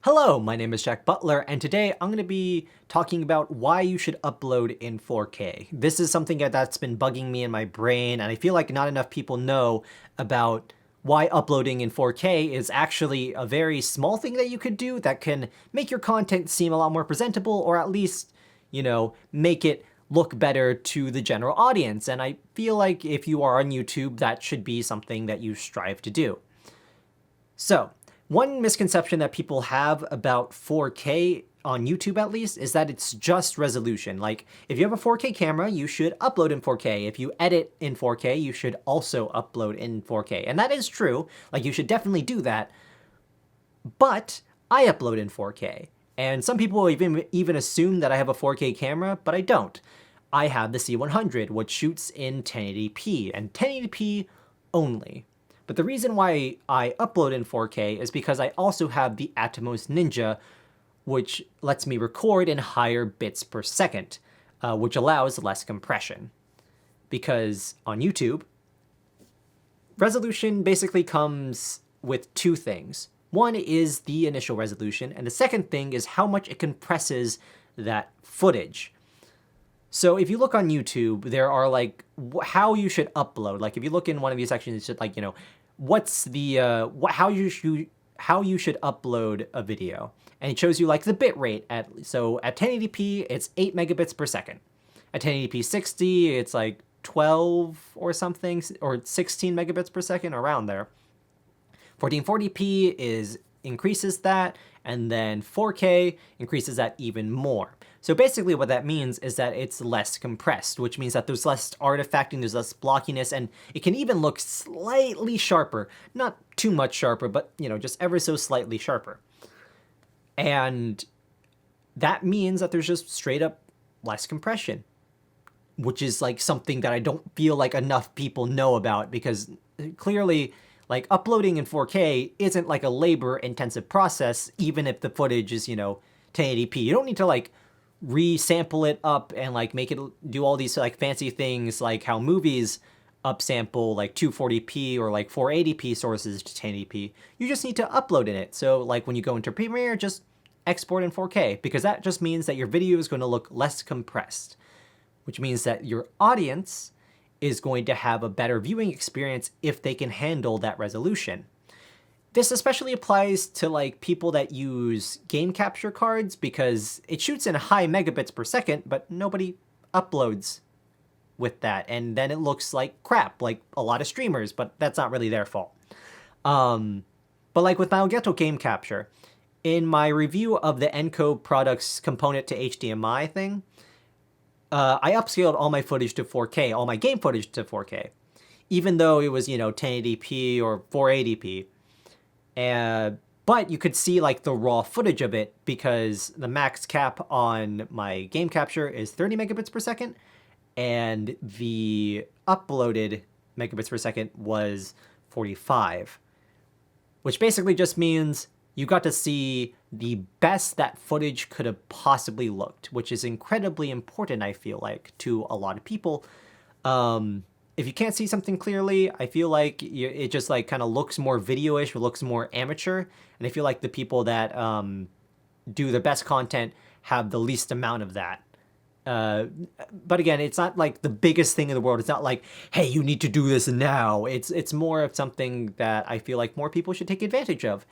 Hello, my name is Jack Butler, and today I'm going to be talking about why you should upload in 4K. This is something that's been bugging me in my brain, and I feel like not enough people know about why uploading in 4K is actually a very small thing that you could do that can make your content seem a lot more presentable, or at least, make it look better to the general audience. And I feel like if you are on YouTube, that should be something that you strive to do. So, one misconception that people have about 4K on YouTube at least is that it's just resolution. Like, if you have a 4K camera, you should upload in 4K. If you edit in 4K, you should also upload in 4K. And that is true. Like, you should definitely do that. But I upload in 4K. And some people even assume that I have a 4K camera, but I don't. I have the C100, which shoots in 1080p, and 1080p only. But the reason why I upload in 4K is because I also have the Atomos Ninja, which lets me record in higher bits per second, which allows less compression. Because on YouTube, resolution basically comes with two things. One is the initial resolution, and the second thing is how much it compresses that footage. So if you look on YouTube, there are like how you should upload. Like if you look in one of these sections, it's just like, what's the how you should upload a video, and it shows you like the bit rate at 1080p it's 8 megabits per second. At 1080p 60 it's like 12 or something, or 16 megabits per second, around there. 1440p increases that, and then 4K increases that even more. So basically what that means is that it's less compressed, which means that there's less artifacting, there's less blockiness, and it can even look slightly sharper. Not too much sharper, but just ever so slightly sharper. And that means that there's just straight up less compression, which is like something that I don't feel like enough people know about, because clearly like uploading in 4K isn't like a labor intensive process, even if the footage is, 1080p. You don't need to like resample it up and like make it do all these like fancy things like how movies upsample like 240p or like 480p sources to 1080p. You just need to upload in it. So like when you go into Premiere, just export in 4K, because that just means that your video is going to look less compressed, which means that your audience is going to have a better viewing experience if they can handle that resolution. This especially applies to like people that use game capture cards, because it shoots in high megabits per second, but nobody uploads with that, and then it looks like crap, like a lot of streamers, but that's not really their fault. But like with my Elgato game capture, in my review of the Enco products component to HDMI thing, I upscaled all my footage to 4K, all my game footage to 4K, even though it was, 1080p or 480p. But you could see like the raw footage of it, because the max cap on my game capture is 30 megabits per second, and the uploaded megabits per second was 45, which basically just means you got to see the best that footage could have possibly looked, which is incredibly important, I feel like, to a lot of people. If you can't see something clearly, I feel like it just like kind of looks more video-ish, or looks more amateur, and I feel like the people that do the best content have the least amount of that. But again, it's not like the biggest thing in the world. It's not like, hey, you need to do this now. It's more of something that I feel like more people should take advantage of.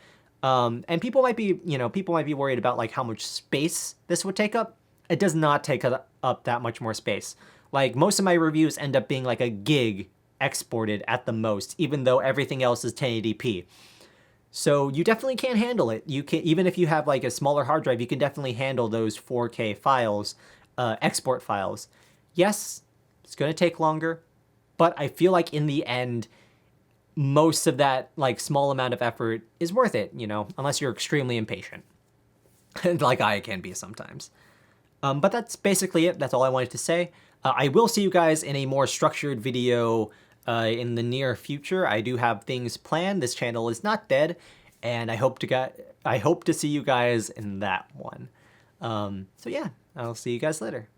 And people might be worried about like how much space this would take up. It does not take up that much more space. Like most of my reviews end up being like a gig exported at the most, even though everything else is 1080p. So you definitely can handle it. You can, even if you have like a smaller hard drive, you can definitely handle those 4K files, export files. Yes, it's going to take longer, but I feel like in the end, most of that like small amount of effort is worth it, unless you're extremely impatient, like I can be sometimes. But that's basically it. That's all I wanted to say. I will see you guys in a more structured video in the near future. I do have things planned. This channel is not dead, and I hope to see you guys in that one. So yeah, I'll see you guys later.